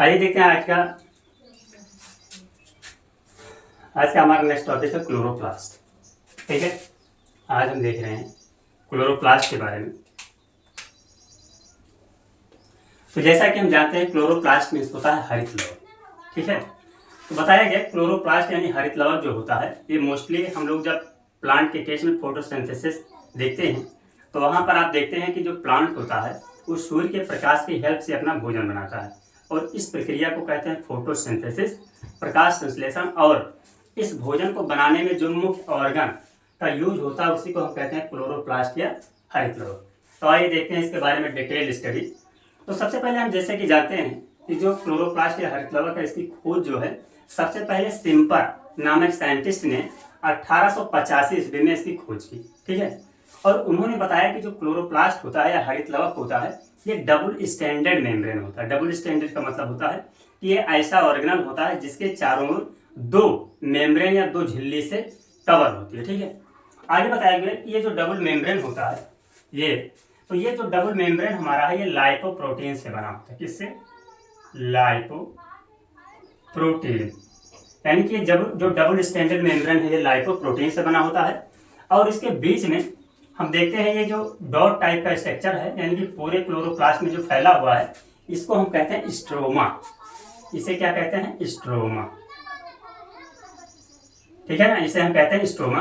आइए देखते हैं आज का हमारा नेक्स्ट टॉपिक है क्लोरोप्लास्ट। ठीक है, आज हम देख रहे हैं क्लोरोप्लास्ट के बारे में। तो जैसा कि हम जानते हैं क्लोरोप्लास्ट मीन्स होता है हरित लवक। ठीक है, तो बताया गया क्लोरोप्लास्ट यानी हरित लवक जो होता है ये मोस्टली हम लोग जब प्लांट के केस में फोटोसिंथेसिस देखते हैं तो वहाँ पर आप देखते हैं कि जो प्लांट होता है वो सूर्य के प्रकाश की हेल्प से अपना भोजन बनाता है और इस प्रक्रिया को कहते हैं फोटोसिंथेसिस, प्रकाश संश्लेषण। और इस भोजन को बनाने में जो मुख्य ऑर्गन का यूज होता है उसी को हम कहते हैं क्लोरोप्लास्ट या हरित लवक। तो आइए देखते हैं इसके बारे में डिटेल स्टडी। तो सबसे पहले हम जैसे कि जानते हैं कि जो क्लोरोप्लास्ट या हरित लवक है इसकी खोज जो है सबसे पहले सिम्पर नामक साइंटिस्ट ने 1885 ईस्वी में इसकी खोज की। ठीक है, और उन्होंने बताया कि जो क्लोरोप्लास्ट होता है या हरित लवक होता है ये डबल स्टैंडर्ड मेम्ब्रेन होता है। डबल स्टैंडर्ड का मतलब होता है कि ये ऐसा ऑर्गेनल होता है जिसके चारों ओर दो मेम्ब्रेन या दो झिल्ली से कवर होती है। ठीक है, आगे बताया गया कि ये जो डबल मेम्ब्रेन होता है ये जो डबल मेम्ब्रेन हमारा है ये लाइपोप्रोटीन से बना होता है। किससे? लाइपोप्रोटीन, यानी कि जब जो डबल स्टैंडर्ड मेम्ब्रेन है ये लाइपोप्रोटीन से बना होता है और इसके बीच में हम देखते हैं ये जो डॉट टाइप का स्ट्रक्चर है यानी कि पूरे क्लोरोप्लास्ट में जो फैला हुआ है इसको हम कहते हैं स्ट्रोमा। इसे क्या कहते हैं? स्ट्रोमा। ठीक है ना, इसे हम कहते हैं स्ट्रोमा।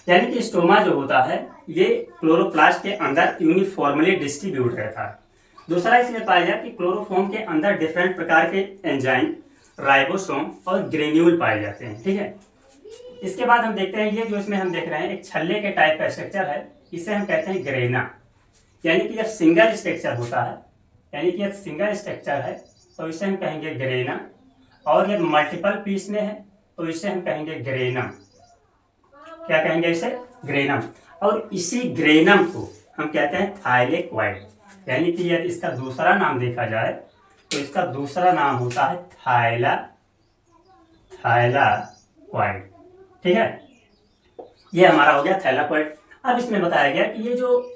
यानी कि स्ट्रोमा जो होता है ये क्लोरोप्लास्ट के अंदर यूनिफॉर्मली डिस्ट्रीब्यूट रहता है। दूसरा इसमें पाया गया कि क्लोरोफॉर्म के अंदर डिफरेंट प्रकार के एंजाइम, राइबोसोम और ग्रेन्यूल पाए जाते हैं। ठीक है, इसके बाद हम देखते हैं ये जो इसमें हम देख रहे हैं एक छल्ले के टाइप का स्ट्रक्चर है, इसे हम कहते हैं ग्रेना। यानी कि जब सिंगल स्ट्रक्चर होता है यानी कि जब सिंगल स्ट्रक्चर है तो इसे हम कहेंगे ग्रेना, और जब मल्टीपल पीस में है तो इसे हम कहेंगे ग्रेनम। क्या कहेंगे इसे? ग्रेनम। और इसी ग्रेनम को हम कहते हैं थाइलेक्वाइड। यानी कि यदि इसका दूसरा नाम देखा जाए तो इसका दूसरा नाम होता है थाइलाक्वाइड। ठीक है, ये हमारा हो गया थाइलाक्वाइड। अब इसमें बताया गया कि ये जो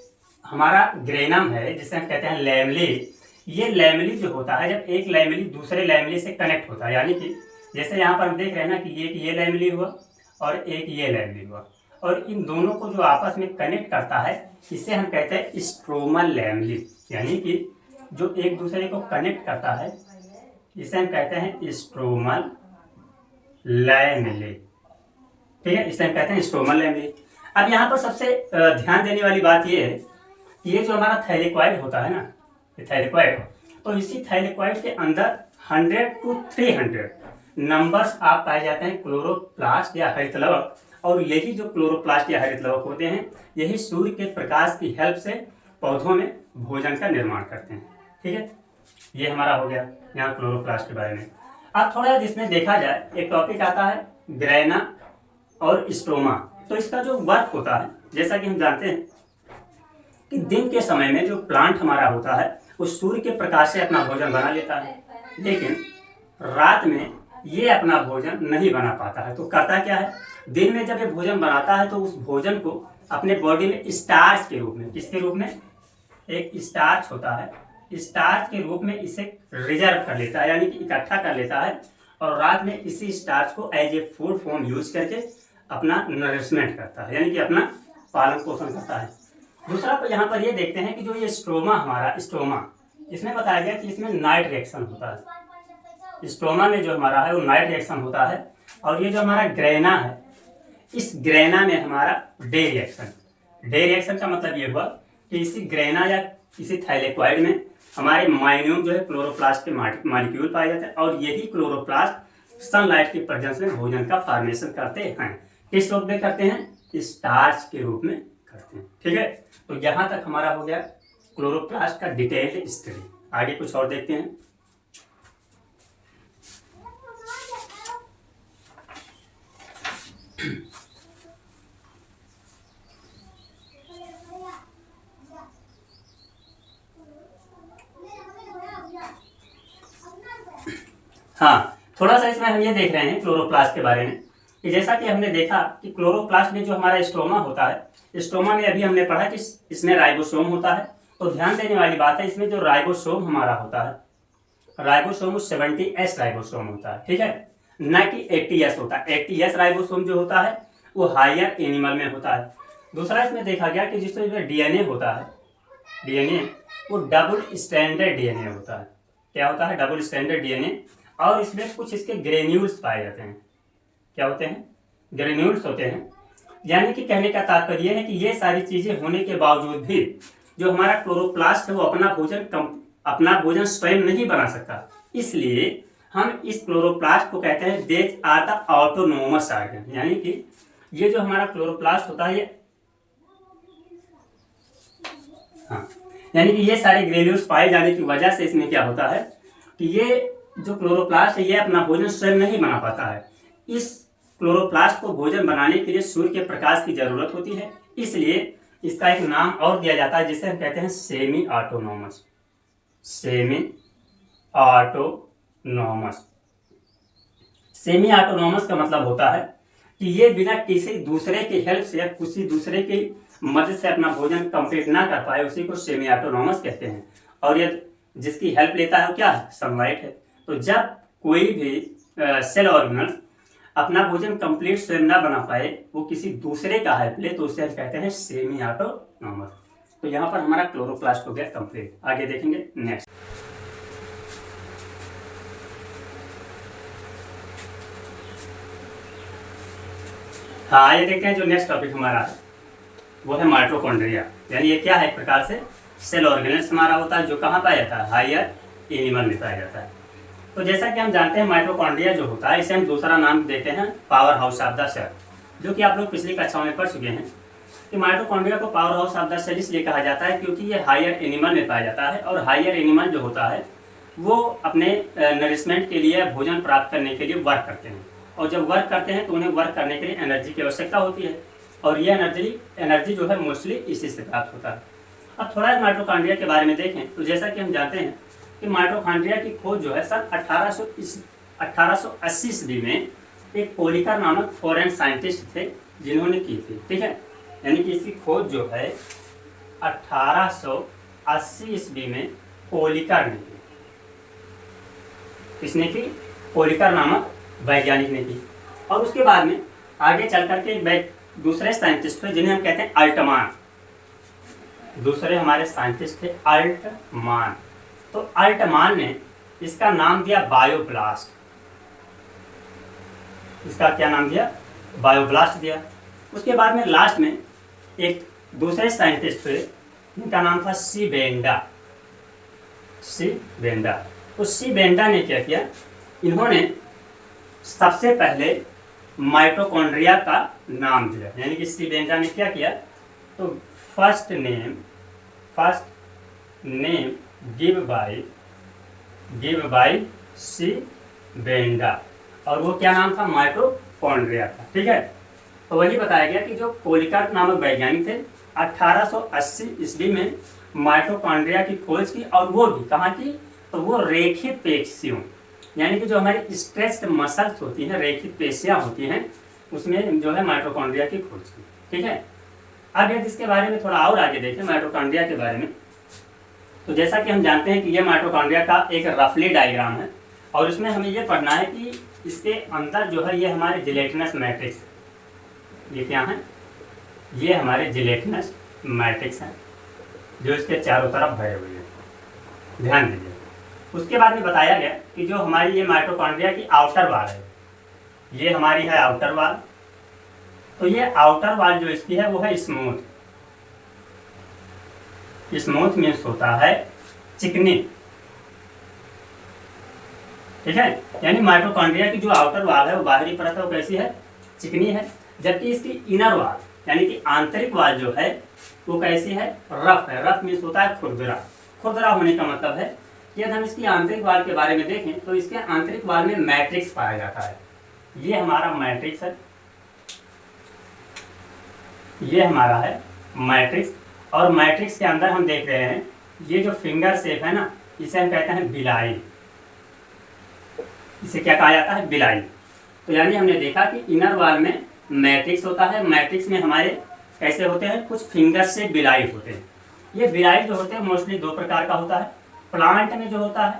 हमारा ग्रेनम है जिसे हम कहते हैं लैमेली, ये लैमेली जो होता है जब एक लैमेली दूसरे लैमेली से कनेक्ट होता है, यानी कि जैसे यहाँ पर हम देख रहे हैं ना कि ये लैमेली हुआ और एक ये लैमेली हुआ, और इन दोनों को जो आपस में कनेक्ट करता है इसे हम कहते हैं स्ट्रोमल लैमेली। यानी कि जो एक दूसरे को कनेक्ट करता है इसे हम कहते हैं स्ट्रोमल लैमेली। ठीक है, इसे हम कहते हैं स्ट्रोमल लैमेली। अब यहाँ पर सबसे ध्यान देने वाली बात ये है कि ये जो हमारा थाइलेक्वाइड होता है ना, ये थाइलेक्वाइड, तो इसी थाइलेक्वाइड के अंदर 100 to 300 नंबर्स आप पाए जाते हैं क्लोरोप्लास्ट या हरित लवक। और यही जो क्लोरोप्लास्ट या हरित लवक होते हैं यही सूर्य के प्रकाश की हेल्प से पौधों में भोजन का निर्माण करते हैं। ठीक है, ये हमारा हो गया यहाँ क्लोरोप्लास्ट के बारे में। अब थोड़ा जिसमें देखा जाए एक टॉपिक आता है ग्रेना और स्ट्रोमा। तो इसका जो वर्क होता है जैसा कि हम जानते हैं कि दिन के समय में जो प्लांट हमारा होता है वो सूर्य के प्रकाश से अपना भोजन बना लेता है, लेकिन रात में ये अपना भोजन नहीं बना पाता है। तो करता क्या है, दिन में जब ये भोजन बनाता है तो उस भोजन को अपने बॉडी में स्टार्च के रूप में, किसके रूप में? एक स्टार्च होता है, स्टार्च के रूप में इसे रिजर्व कर लेता है, यानी कि इकट्ठा कर लेता है, और रात में इसी स्टार्च को as a food form use करके अपना नरिशमेंट करता है, यानी कि अपना पालन पोषण करता है। दूसरा तो यहाँ पर ये देखते हैं कि जो ये स्ट्रोमा हमारा स्ट्रोमा, इसमें बताया गया कि इसमें नाइट रिएक्शन होता है। स्ट्रोमा में जो हमारा है वो नाइट रिएक्शन होता है, और ये जो हमारा ग्रेना है इस ग्रेना में हमारा डे रिएक्शन का मतलब ये हुआ कि इसी ग्रेना या इसी थाइलेक्वाइड में हमारे माइन्यूट जो है क्लोरोप्लास्ट के मॉलिक्यूल पाए जाते हैं, और यही क्लोरोप्लास्ट सनलाइट की प्रेजेंस में भोजन का फॉर्मेशन करते हैं। किस रूप में करते हैं? स्टार्च के रूप में करते हैं। ठीक है, तो यहाँ तक हमारा हो गया क्लोरोप्लास्ट का डिटेल्ड स्टडी। आगे कुछ और देखते हैं। हाँ, थोड़ा सा इसमें हम ये देख रहे हैं क्लोरोप्लास्ट के बारे में कि जैसा कि हमने देखा कि क्लोरोप्लास्ट में जो हमारा स्ट्रोमा होता है, स्ट्रोमा में अभी हमने पढ़ा कि इसमें राइबोसोम होता है तो ध्यान देने वाली बात है, इसमें जो राइबोसोम हमारा होता है, राइबोसोम 70S राइबोसोम होता है, ठीक है, न कि 80S होता है। 80S राइबोसोम जो होता है वो हायर एनिमल में होता है। दूसरा इसमें देखा गया कि जिसमें डीएनए होता है, डीएनए वो डबल स्टैंडर्ड डीएनए होता है। क्या होता है? Double standard DNA. और इसमें कुछ इसके ग्रेन्यूल्स पाए जाते हैं। क्या होते हैं? ग्रेन्यूल्स होते हैं। यानी कि कहने का तात्पर्य है कि ये सारी चीजें होने के बावजूद भी जो हमारा क्लोरोप्लास्ट है वो अपना भोजन स्वयं नहीं बना सकता। इसलिए हम इस क्लोरोप्लास्ट को कहते हैं these are the autonomous organ. यानी कि ये जो हमारा क्लोरोप्लास्ट होता है, यानी कि ये सारे ग्रेन्यूल्स पाए जाने की वजह से इसमें क्या होता है कि ये जो क्लोरोप्लास्ट है ये अपना भोजन स्वयं नहीं बना पाता है। इस क्लोरोप्लास्ट को भोजन बनाने के लिए सूर्य के प्रकाश की जरूरत होती है। इसलिए इसका एक नाम और दिया जाता है जिसे हम कहते हैं semi autonomous. Semi autonomous. Semi autonomous का मतलब होता है कि ये बिना किसी दूसरे की हेल्प से या किसी दूसरे की मदद से अपना भोजन कंप्लीट ना कर पाए, उसी को सेमी ऑटोनोमस कहते हैं। और ये जिसकी हेल्प लेता है वो क्या है? सनलाइट है। तो जब कोई भी सेल ऑर्गेनल अपना भोजन कंप्लीट स्वयं ना बना पाए, वो किसी दूसरे का हेल्प ले, तो उसे हम कहते हैं सेमी ऑटोनोमस। तो यहाँ पर हमारा क्लोरोप्लास्ट हो गया कंप्लीट। आगे देखेंगे नेक्स्ट। हाँ, ये देखते हैं जो नेक्स्ट टॉपिक हमारा है वो है माइटोकॉन्ड्रिया। यानी ये क्या है? एक प्रकार से सेल ऑर्गेनल्स हमारा होता है जो कहाँ पाया जाता है? हायर एनिमल में पाया जाता है। तो जैसा कि हम जानते हैं माइटोकॉन्ड्रिया जो होता है इसे हम दूसरा नाम देते हैं power house of the cell, जो कि आप लोग पिछली कक्षाओं में पढ़ चुके हैं कि माइटोकॉन्ड्रिया को power house of the cell इसलिए कहा जाता है क्योंकि ये हायर एनिमल में पाया जाता है। और हायर एनिमल जो होता है वो अपने नरिशमेंट के लिए, भोजन प्राप्त करने के लिए वर्क करते हैं। और जब वर्क करते हैं तो उन्हें वर्क करने के लिए एनर्जी की आवश्यकता होती है। और ये एनर्जी जो है मोस्टली इसी से प्राप्त होता है। अब थोड़ा माइटोकॉन्ड्रिया के बारे में देखें तो जैसा कि हम जानते हैं कि माइटोकॉन्ड्रिया की खोज जो है सन 1880 ईस्वी में एक कोलिकर नामक फॉरेन साइंटिस्ट थे जिन्होंने की थी, ठीक है। यानी कि इसकी खोज जो है 1880 ईस्वी में कोलिकर ने की। किसने की? कोलिकर नामक वैज्ञानिक ने की। और उसके बाद में आगे चल करके दूसरे साइंटिस्ट थे जिन्हें हम कहते हैं अल्टमान। दूसरे हमारे साइंटिस्ट थे अल्टमान। तो अल्टमान ने इसका नाम दिया बायोब्लास्ट। इसका क्या नाम दिया? बायोब्लास्ट दिया। उसके बाद में लास्ट में एक दूसरे साइंटिस्ट थे जिनका नाम था सी बेंडा। तो सी बेंडा ने क्या किया? इन्होंने सबसे पहले माइटोकॉन्ड्रिया का नाम दिया। यानी कि सी बेंडा ने क्या किया? तो फर्स्ट नेम गिव बाय सी बेंडा। और वो क्या नाम था? माइटोकॉन्ड्रिया था, ठीक है। तो वही बताया गया कि जो कोलिकर नामक वैज्ञानिक थे 1880 ईस्वी में माइटोकॉन्ड्रिया की खोज की। और वो भी कहाँ की? तो वो रेखित पेशियों, यानी कि जो हमारी स्ट्रेच्ड मसल्स होती हैं, रेखित पेशियां होती हैं, उसमें जो है माइटोकॉन्ड्रिया की खोज की, ठीक है। अब यदि इसके बारे में थोड़ा और आगे देखें माइटोकॉन्ड्रिया के बारे में, तो जैसा कि हम जानते हैं कि ये माइटोकॉन्ड्रिया का एक रफली डायग्राम है। और इसमें हमें ये पढ़ना है कि इसके अंदर जो है ये हमारे जिलेटिनस मैट्रिक्स, ये क्या है? ये हमारे जिलेटिनस मैट्रिक्स हैं जो इसके चारों तरफ भरे हुए हैं। ध्यान दीजिए। उसके बाद में बताया गया कि जो हमारी ये माइटोकॉन्ड्रिया की आउटर वाल है, ये हमारी है आउटर वाल। तो ये आउटर वाल जो इसकी है वो है स्मूथ। स्मूथ मीन्स होता है चिकनी, ठीक है। यानी माइटोकॉन्ड्रिया की जो आउटर वाल है वो बाहरी परत है वो कैसी है? चिकनी है। जबकि इसकी इनर वाल यानी कि आंतरिक वाल जो है वो कैसी है? रफ है। रफ मीन्स होता है खुरदुरा। खुरदुरा होने का मतलब है यदि हम इसकी आंतरिक वाल के बारे में देखें तो इसके आंतरिक वाल में मैट्रिक्स पाया जाता है। ये हमारा मैट्रिक्स है, ये हमारा है मैट्रिक्स। और मैट्रिक्स के अंदर हम देख रहे हैं ये जो फिंगर शेप है ना, इसे हम कहते हैं बिलाई। इसे क्या कहा जाता है? बिलाई। तो यानी हमने देखा कि इनर वाल में मैट्रिक्स होता है। मैट्रिक्स में हमारे कैसे होते हैं? कुछ फिंगर से बिलाई होते हैं। ये विलायक जो होते हैं मोस्टली दो प्रकार का होता है। प्लांट में जो होता है,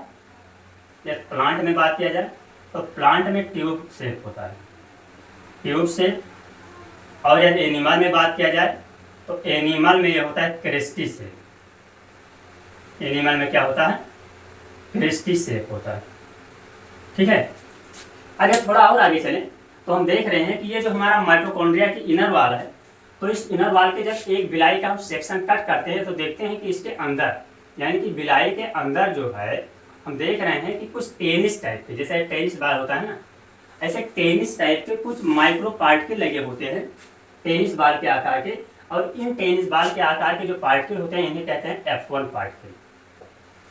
या प्लांट में बात किया जाए तो प्लांट में ट्यूब शेप होता है, ट्यूब शेप। और यदि एनिमल में बात किया जाए तो एनिमल में ये होता है क्रिस्टी शेप। एनिमल में क्या होता है? क्रिस्टी शेप होता है। ठीक है, अगर थोड़ा और आगे चलें तो हम देख रहे हैं कि ये जो हमारा माइटोकॉन्ड्रिया की इनर वाल है, तो इस इनर वाल के जब एक बिलाई का हम सेक्शन कट करते हैं तो देखते हैं कि इसके अंदर, यानी कि बिलाई के अंदर जो है हम देख रहे हैं कि कुछ टेनिस टाइप के, जैसे टेनिस बाल होता है ना, ऐसे टेनिस टाइप के कुछ माइक्रो पार्टिकल लगे होते हैं टेनिस बाल के आकार के। और इन टेनिस बाल के आकार के जो पार्टिकल होते हैं इन्हें कहते हैं F1 पार्टिकल।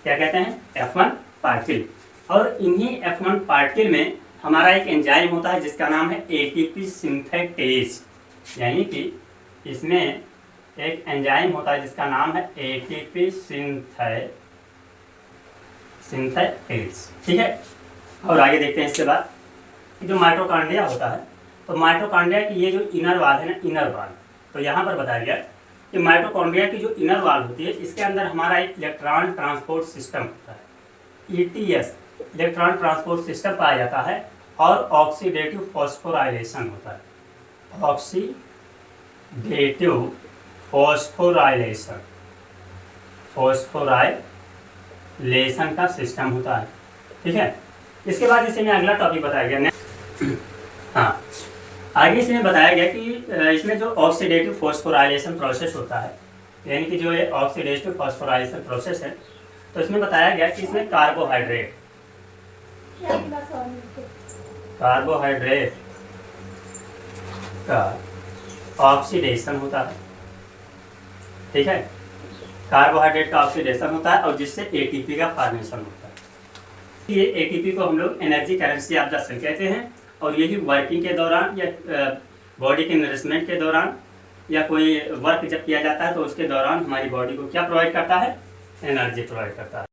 क्या कहते हैं? F1 particle. और इन्हीं F1 पार्टिकल में हमारा एक एंजाइम होता है जिसका नाम है ATP सिंथेटेज, यानी कि इसमें एक एंजाइम होता है जिसका नाम है ATP सिंथेटेज। ठीक है, और आगे देखते हैं इसके बाद कि जो माइटोकॉन्ड्रिया होता है, तो माइटोकॉन्ड्रिया की ये जो इनर वाल है ना, इनर वाल, तो यहाँ पर बताया गया कि माइटोकॉन्ड्रिया की जो इनर वाल होती है इसके अंदर हमारा एक इलेक्ट्रॉन ट्रांसपोर्ट सिस्टम होता है, ETS इलेक्ट्रॉन ट्रांसपोर्ट सिस्टम पाया जाता है। और ऑक्सीडेटिव फॉस्फोराइलेशन होता है, ऑक्सीडेटिव फॉस्फोराइलेशन का सिस्टम होता है। ठीक है, इसके बाद इसे में अगला टॉपिक बताया गया। हाँ, आगे इसमें बताया गया कि इसमें जो ऑक्सीडेटिव फॉस्फोराइलेशन प्रोसेस होता है, यानी कि जो ये ऑक्सीडेटिव फॉस्फोराइलेशन प्रोसेस है, तो इसमें बताया गया कि इसमें कार्बोहाइड्रेट का ऑक्सीडेशन होता है। ठीक है, कार्बोहाइड्रेट का ऑक्सीडेशन होता है और जिससे ATP का फॉर्मेशन होता है। ये ATP को हम लोग energy currency of the cell कहते हैं। और यही वर्किंग के दौरान या बॉडी के नरिशमेंट के दौरान या कोई वर्क जब किया जाता है तो उसके दौरान हमारी बॉडी को क्या प्रोवाइड करता है? एनर्जी प्रोवाइड करता है।